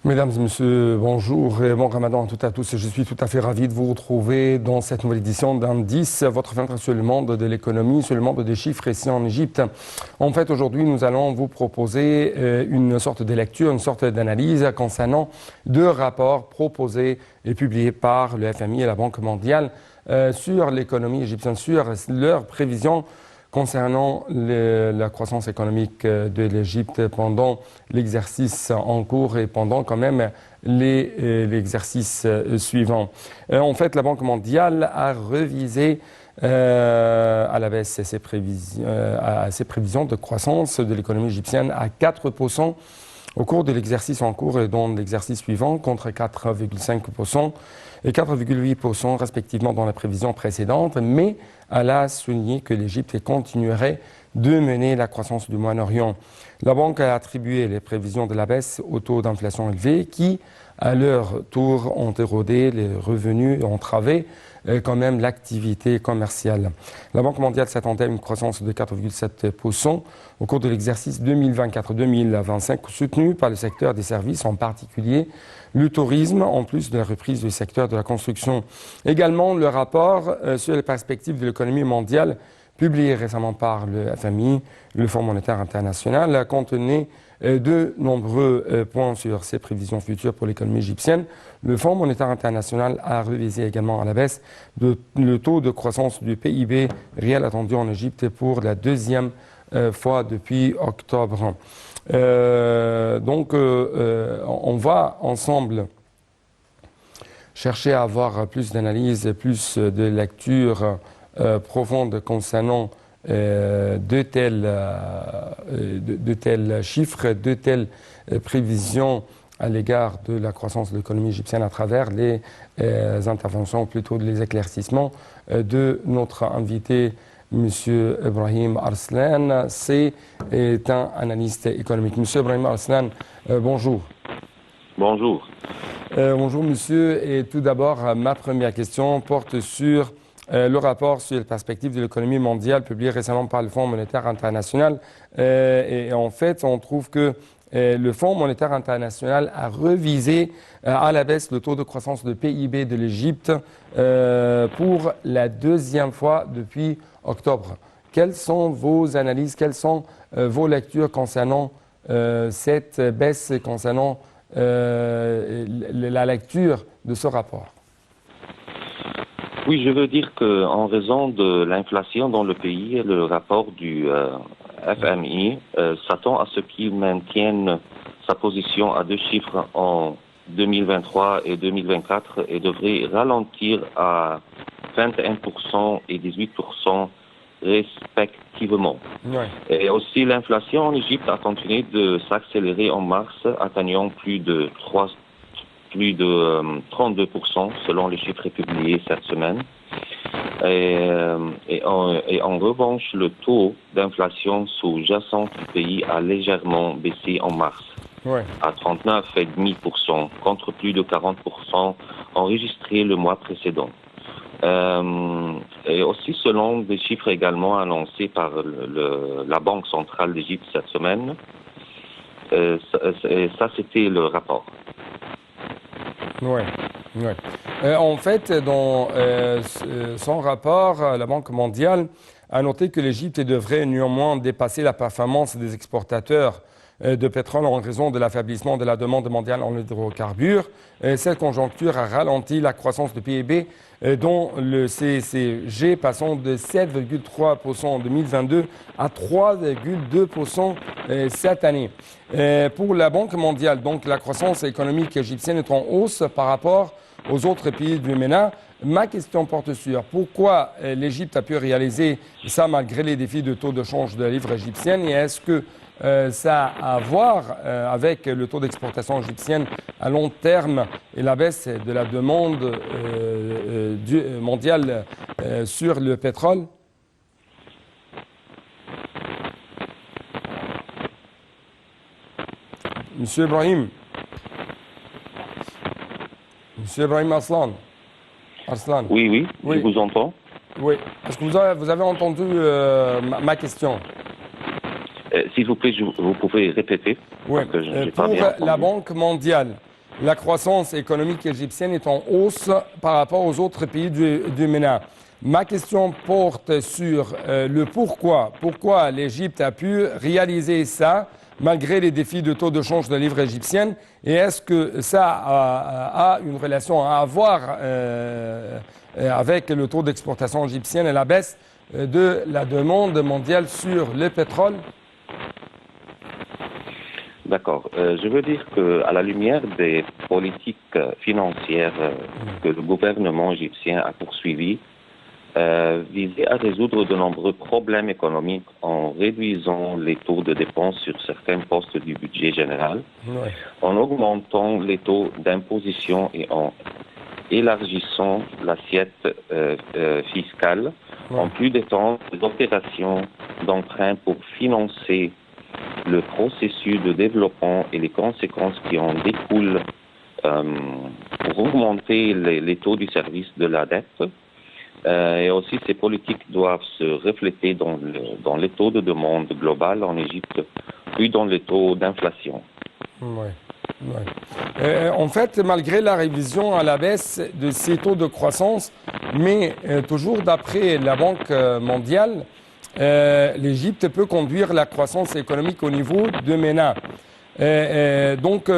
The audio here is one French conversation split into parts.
Mesdames et messieurs, bonjour et bon ramadan à toutes et à tous. Je suis tout à fait ravi de vous retrouver dans cette nouvelle édition d'Indice, votre fenêtre sur le monde de l'économie, sur le monde des chiffres ici en Égypte. En fait, aujourd'hui, nous allons vous proposer une sorte de lecture, une sorte d'analyse concernant deux rapports proposés et publiés par le FMI et la Banque mondiale sur l'économie égyptienne, sur leurs prévisions concernant la croissance économique de l'Égypte pendant l'exercice en cours et pendant quand même l'exercice suivant. En fait, la Banque mondiale a revisé à la baisse ses prévisions de croissance de l'économie égyptienne à 4% au cours de l'exercice en cours et dans l'exercice suivant, contre 4,5% et 4,8% respectivement dans la prévision précédente, mais elle a souligné que l'Égypte continuerait de mener la croissance du Moyen-Orient. La banque a attribué les prévisions de la baisse au taux d'inflation élevé qui, à leur tour, ont érodé les revenus et entravé quand même l'activité commerciale. La Banque mondiale s'attendait à une croissance de 4,7% au cours de l'exercice 2024-2025, soutenue par le secteur des services, en particulier le tourisme, en plus de la reprise du secteur de la construction. Également, le rapport sur les perspectives de l'économie mondiale, publié récemment par le FMI, le Fonds monétaire international, contenait de nombreux points sur ses prévisions futures pour l'économie égyptienne. Le Fonds monétaire international a révisé également à la baisse le taux de croissance du PIB réel attendu en Égypte pour la deuxième fois depuis octobre. On va ensemble chercher à avoir plus d'analyse, plus de lecture profonde concernant de tels chiffres, de telles prévisions à l'égard de la croissance de l'économie égyptienne à travers les interventions, plutôt les éclaircissements de notre invité, M. Ibrahim Arslan. C'est un analyste économique. M. Ibrahim Arslan, bonjour. Bonjour. Bonjour, monsieur. Et tout d'abord, ma première question porte sur le rapport sur les perspectives de l'économie mondiale publié récemment par le Fonds monétaire international. Et en fait, on trouve que le Fonds monétaire international a revisé à la baisse le taux de croissance de PIB de l'Égypte pour la deuxième fois depuis octobre. Quelles sont vos analyses, quelles sont vos lectures concernant cette baisse, concernant la lecture de ce rapport? Oui, je veux dire qu'en raison de l'inflation dans le pays, le rapport du FMI s'attend à ce qu'il maintienne sa position à deux chiffres en 2023 et 2024 et devrait ralentir à 21% et 18% respectivement. Ouais. Et aussi, l'inflation en Égypte a continué de s'accélérer en mars, atteignant plus de 32% selon les chiffres publiés cette semaine. Et en revanche, le taux d'inflation sous-jacente du pays a légèrement baissé en mars, à 39,5% contre plus de 40% enregistrés le mois précédent. Et aussi selon des chiffres également annoncés par la Banque centrale d'Égypte cette semaine, ça c'était le rapport. Oui. En fait, dans son rapport, la Banque mondiale a noté que l'Égypte devrait néanmoins dépasser la performance des exportateurs de pétrole en raison de l'affaiblissement de la demande mondiale en hydrocarbures. Cette conjoncture a ralenti la croissance du PIB dont le CCG passant de 7,3% en 2022 à 3,2% cette année. Pour la Banque mondiale, donc la croissance économique égyptienne est en hausse par rapport aux autres pays du MENA. Ma question porte sur pourquoi l'Égypte a pu réaliser ça malgré les défis de taux de change de la livre égyptienne, et est-ce que ça a à voir avec le taux d'exportation égyptienne à long terme et la baisse de la demande mondiale sur le pétrole? Monsieur Ibrahim. Monsieur Ibrahim Arslan. Oui, je vous entends. Oui. Est-ce que vous avez entendu ma question? S'il vous plaît, vous pouvez répéter. Oui. Pour la Banque mondiale, la croissance économique égyptienne est en hausse par rapport aux autres pays du MENA. Ma question porte sur le pourquoi. Pourquoi l'Égypte a pu réaliser ça malgré les défis de taux de change de livre égyptienne? Et est-ce que ça a une relation à avoir avec le taux d'exportation égyptienne et la baisse de la demande mondiale sur le pétrole? D'accord. Je veux dire qu'à la lumière des politiques financières que le gouvernement égyptien a poursuivies, visait à résoudre de nombreux problèmes économiques en réduisant les taux de dépenses sur certains postes du budget général, en augmentant les taux d'imposition et en élargissant l'assiette fiscale, en plus d'étendre les opérations d'emprunt pour financer le processus de développement et les conséquences qui en découlent pour augmenter les taux du service de la dette. Et aussi, ces politiques doivent se refléter dans les taux de demande globale en Égypte, puis dans les taux d'inflation. Oui. En fait, malgré la révision à la baisse de ces taux de croissance, mais toujours d'après la Banque mondiale, l'Égypte peut conduire la croissance économique au niveau de MENA. Donc,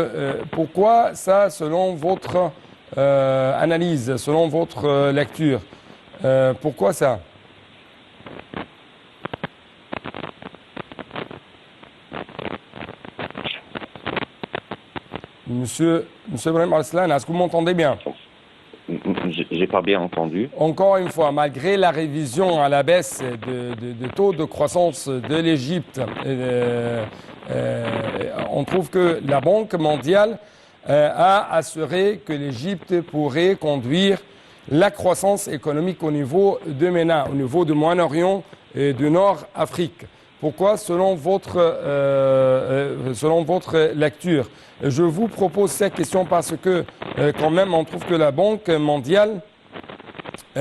pourquoi ça, selon votre analyse, selon votre lecture? Pourquoi ça? Monsieur Ibrahim Arslan, est-ce que vous m'entendez bien? J'ai pas bien entendu. Encore une fois, malgré la révision à la baisse de taux de croissance de l'Égypte, on trouve que la Banque mondiale a assuré que l'Égypte pourrait conduire la croissance économique au niveau de MENA, au niveau du Moyen-Orient et du Nord-Afrique. Pourquoi, selon votre lecture? Je vous propose cette question parce que, quand même, on trouve que la Banque mondiale et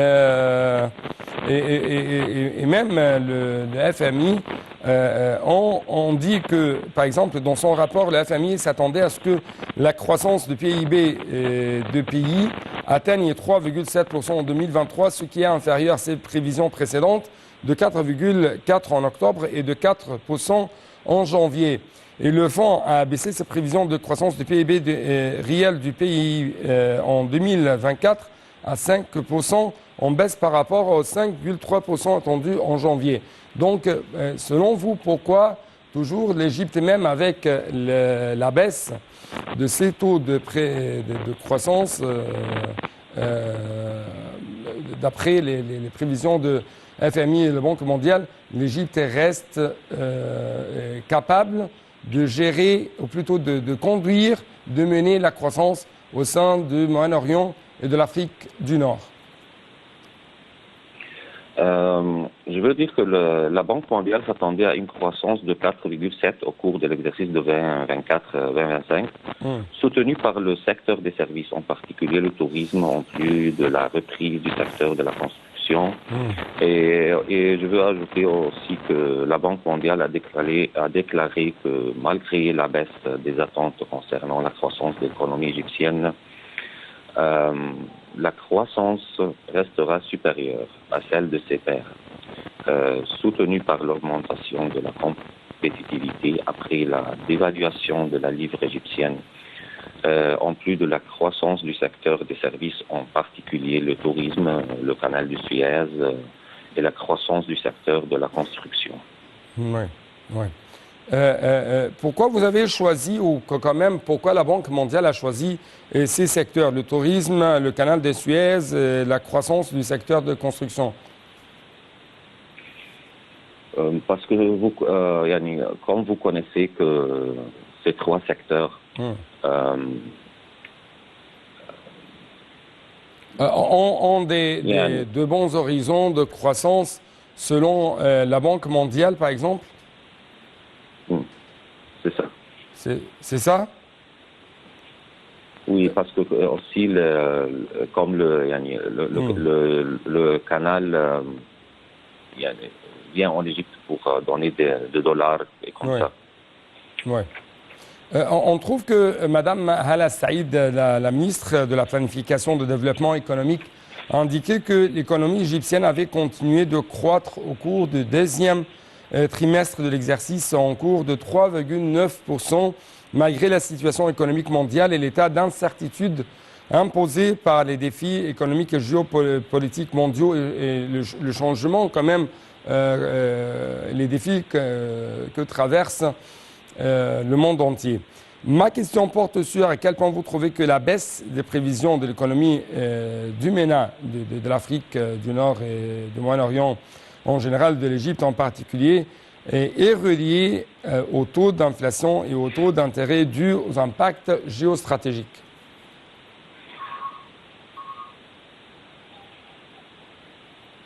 même le FMI ont dit que, par exemple, dans son rapport, le FMI s'attendait à ce que la croissance du PIB de pays atteigne 3,7% en 2023, ce qui est inférieur à ses prévisions précédentes de 4,4% en octobre et de 4% en janvier. Et le fonds a baissé ses prévisions de croissance du PIB réel du pays en 2024 à 5%, en baisse par rapport aux 5,3% attendus en janvier. Donc, selon vous, pourquoi toujours l'Égypte, même avec la baisse de ses taux de croissance, d'après les prévisions de FMI et la Banque mondiale, l'Égypte reste capable de gérer, ou plutôt de conduire, de mener la croissance au sein du Moyen-Orient et de l'Afrique du Nord? Je veux dire que la Banque mondiale s'attendait à une croissance de 4,7 au cours de l'exercice de 2024-2025, soutenue par le secteur des services, en particulier le tourisme, en plus de la reprise du secteur de la construction. Et je veux ajouter aussi que la Banque mondiale a déclaré que malgré la baisse des attentes concernant la croissance de l'économie égyptienne, la croissance restera supérieure à celle de ses pairs, soutenue par l'augmentation de la compétitivité après la dévaluation de la livre égyptienne, en plus de la croissance du secteur des services, en particulier le tourisme, le canal du Suez et la croissance du secteur de la construction. Oui. Pourquoi vous avez choisi, ou quand même, pourquoi la Banque mondiale a choisi ces secteurs, le tourisme, le canal de Suez, la croissance du secteur de construction? Parce que Yanni, comme vous connaissez que ces trois secteurs ont de bons horizons de croissance selon la Banque mondiale, par exemple? C'est ça. C'est ça? Oui, parce que aussi, comme le canal vient en Égypte pour donner des dollars et comme ça. Ouais. On trouve que Mme Hala Saïd, la ministre de la Planification de Développement économique, a indiqué que l'économie égyptienne avait continué de croître au cours du deuxième trimestre de l'exercice en cours de 3,9%, malgré la situation économique mondiale et l'état d'incertitude imposé par les défis économiques et géopolitiques mondiaux et le changement quand même, les défis que traverse le monde entier. Ma question porte sur à quel point vous trouvez que la baisse des prévisions de l'économie du MENA, de l'Afrique du Nord et du Moyen-Orient en général, de l'Égypte en particulier, est reliée au taux d'inflation et au taux d'intérêt dû aux impacts géostratégiques.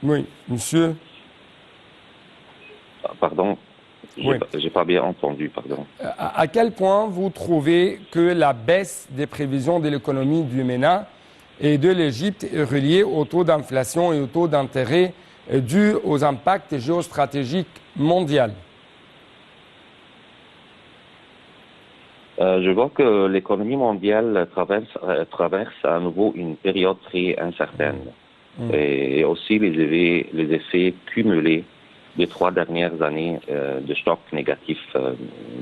Oui, monsieur. Pardon, Oui. j'ai pas bien entendu, pardon. À quel point vous trouvez que la baisse des prévisions de l'économie du MENA et de l'Égypte est reliée au taux d'inflation et au taux d'intérêt dû aux impacts géostratégiques mondiaux? Je vois que l'économie mondiale traverse à nouveau une période très incertaine. Et aussi les effets cumulés des 3 dernières années de chocs négatifs,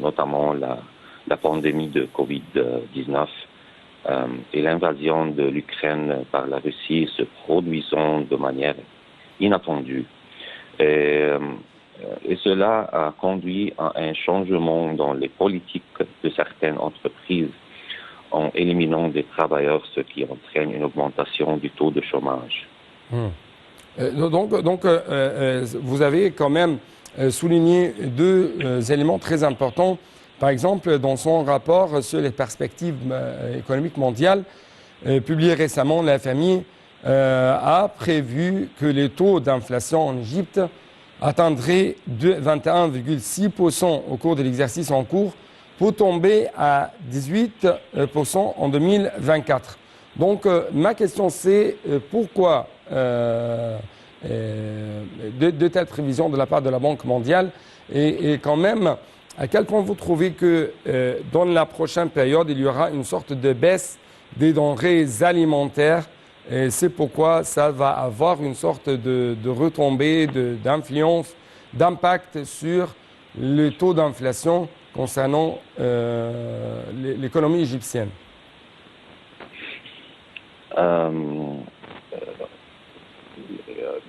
notamment la pandémie de Covid-19 et l'invasion de l'Ukraine par la Russie se produisant de manière inattendue. Et cela a conduit à un changement dans les politiques de certaines entreprises en éliminant des travailleurs, ce qui entraîne une augmentation du taux de chômage. Donc, vous avez quand même souligné 2 éléments très importants. Par exemple, dans son rapport sur les perspectives économiques mondiales, publié récemment, la FMI a prévu que les taux d'inflation en Égypte atteindraient 21,6% au cours de l'exercice en cours pour tomber à 18% en 2024. Donc, ma question c'est pourquoi de telles prévisions de la part de la Banque mondiale et quand même, à quel point vous trouvez que dans la prochaine période, il y aura une sorte de baisse des denrées alimentaires et c'est pourquoi ça va avoir une sorte de retombée, d'influence, d'impact sur le taux d'inflation concernant l'économie égyptienne?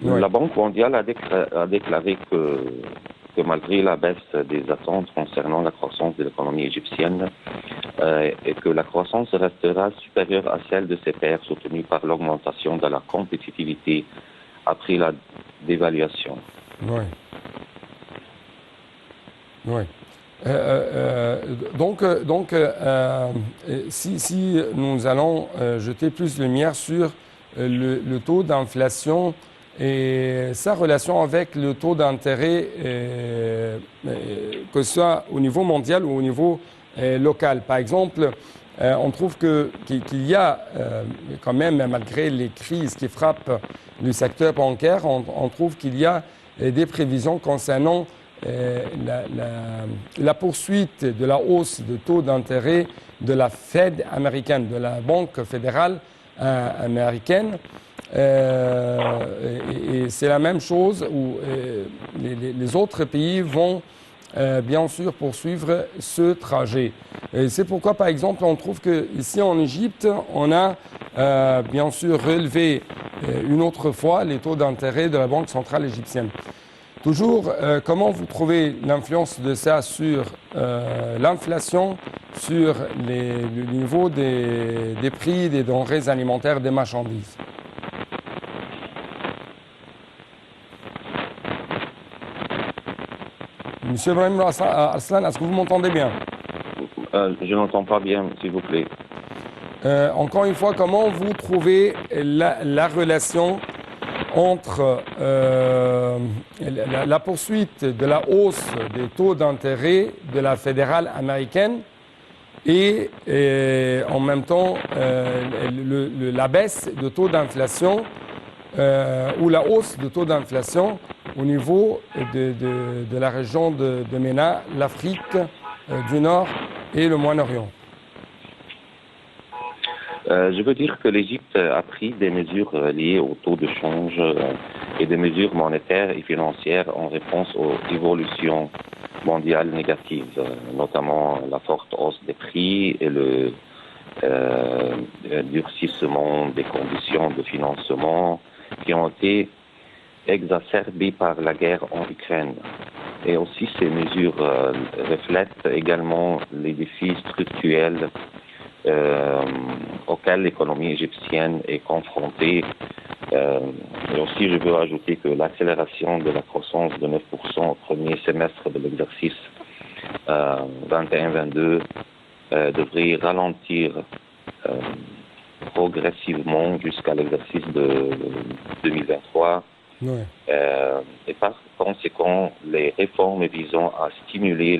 La Banque mondiale a déclaré que malgré la baisse des attentes concernant la croissance de l'économie égyptienne et que la croissance restera supérieure à celle de ses pairs soutenue par l'augmentation de la compétitivité après la dévaluation. Oui. Oui. Donc, si nous allons jeter plus de lumière sur le taux d'inflation et sa relation avec le taux d'intérêt, que ce soit au niveau mondial ou au niveau local. Par exemple, on trouve qu'il y a quand même, malgré les crises qui frappent le secteur bancaire, on trouve qu'il y a des prévisions concernant la poursuite de la hausse de taux d'intérêt de la Fed américaine, de la Banque fédérale américaine. Et c'est la même chose où les autres pays vont bien sûr poursuivre ce trajet. Et c'est pourquoi, par exemple, on trouve qu'ici en Égypte, on a bien sûr relevé une autre fois les taux d'intérêt de la Banque centrale égyptienne. Toujours, comment vous trouvez l'influence de ça sur l'inflation, sur le niveau des prix des denrées alimentaires, des marchandises? Monsieur Ibrahim Arslan, est-ce que vous m'entendez bien? Je n'entends pas bien, s'il vous plaît. Encore une fois, comment vous trouvez la relation entre la poursuite de la hausse des taux d'intérêt de la fédérale américaine et en même temps la baisse de taux d'inflation ou la hausse de taux d'inflation au niveau de la région de MENA, l'Afrique du Nord et le Moyen-Orient? Je veux dire que l'Égypte a pris des mesures liées au taux de change et des mesures monétaires et financières en réponse aux évolutions mondiales négatives, notamment la forte hausse des prix et le durcissement des conditions de financement qui ont été exacerbées par la guerre en Ukraine. Et aussi ces mesures reflètent également les défis structurels auxquels l'économie égyptienne est confrontée. Et aussi, je veux ajouter que l'accélération de la croissance de 9% au premier semestre de l'exercice 21-22 devrait ralentir progressivement jusqu'à l'exercice de 2023. Oui. Et par conséquent, les réformes visant à stimuler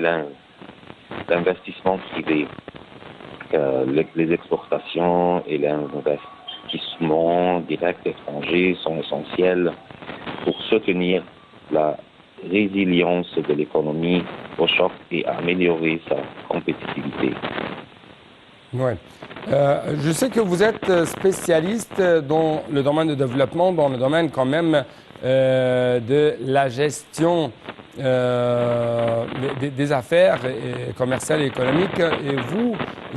l'investissement privé, les exportations et l'investissement direct étranger sont essentiels pour soutenir la résilience de l'économie au choc et améliorer sa compétitivité. Ouais. Je sais que vous êtes spécialiste dans le domaine du développement, dans le domaine quand même de la gestion des affaires commerciales et économiques. Et vous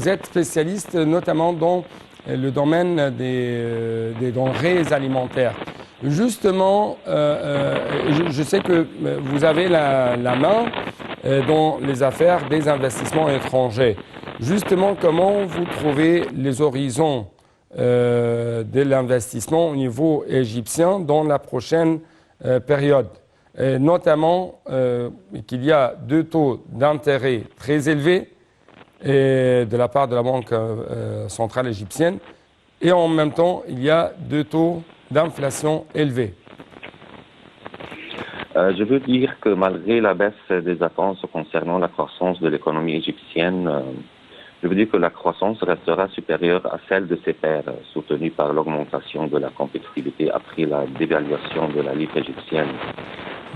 êtes spécialiste notamment dans le domaine des denrées alimentaires. Justement, je sais que vous avez la main dans les affaires des investissements étrangers. Justement, comment vous trouvez les horizons de l'investissement au niveau égyptien dans la prochaine période? Notamment qu'il y a deux taux d'intérêt très élevés de la part de la Banque centrale égyptienne et en même temps, il y a deux taux d'inflation élevés. Je veux dire que malgré la baisse des attentes concernant la croissance de l'économie égyptienne, je veux dire que la croissance restera supérieure à celle de ses pairs, soutenue par l'augmentation de la compétitivité après la dévaluation de la livre égyptienne.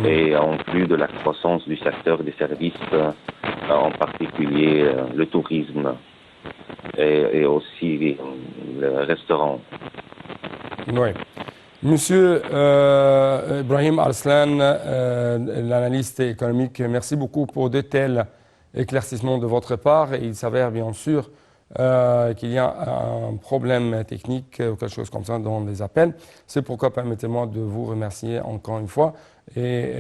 Et en plus de la croissance du secteur des services, en particulier le tourisme et aussi le restaurant. Oui. Monsieur Ibrahim Arslan, l'analyste économique, merci beaucoup pour de tels éclaircissements de votre part. Et il s'avère bien sûr qu'il y a un problème technique ou quelque chose comme ça dans les appels. C'est pourquoi permettez-moi de vous remercier encore une fois. Et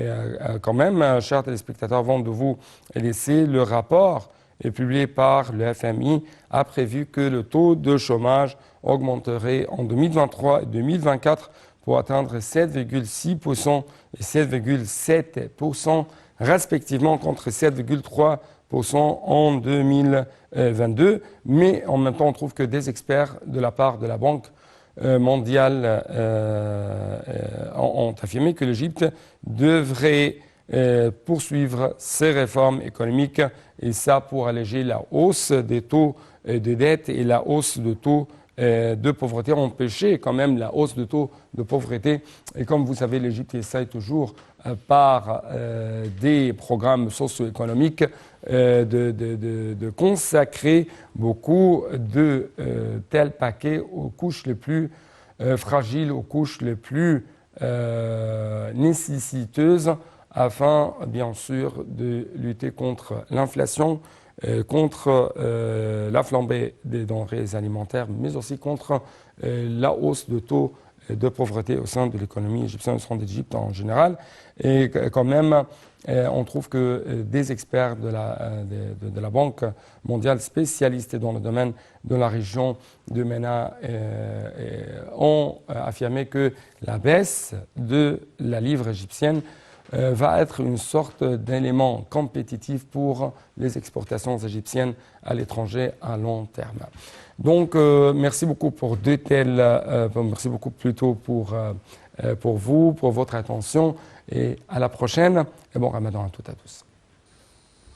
quand même, chers téléspectateurs, avant de vous laisser, le rapport publié par le FMI a prévu que le taux de chômage augmenterait en 2023 et 2024 pour atteindre 7,6% et 7,7% respectivement contre 7,3% en 2022. Mais en même temps, on trouve que des experts de la part de la Banque mondiale ont affirmé que l'Égypte devrait poursuivre ses réformes économiques et ça pour alléger la hausse des taux de dette et la hausse de taux de pauvreté, empêcher quand même la hausse de taux de pauvreté. Et comme vous savez, l'Égypte essaie toujours par des programmes socio-économiques de consacrer beaucoup de tels paquets aux couches les plus fragiles, aux couches les plus nécessiteuses, afin, bien sûr, de lutter contre l'inflation, contre la flambée des denrées alimentaires, mais aussi contre la hausse de taux de pauvreté au sein de l'économie égyptienne, au sein d'Égypte en général. Et quand même, on trouve que des experts de la Banque mondiale spécialistes dans le domaine de la région de MENA ont affirmé que la baisse de la livre égyptienne va être une sorte d'élément compétitif pour les exportations égyptiennes à l'étranger à long terme. Donc, merci beaucoup pour merci beaucoup plutôt pour vous, pour votre attention et à la prochaine et bon Ramadan à toutes et à tous.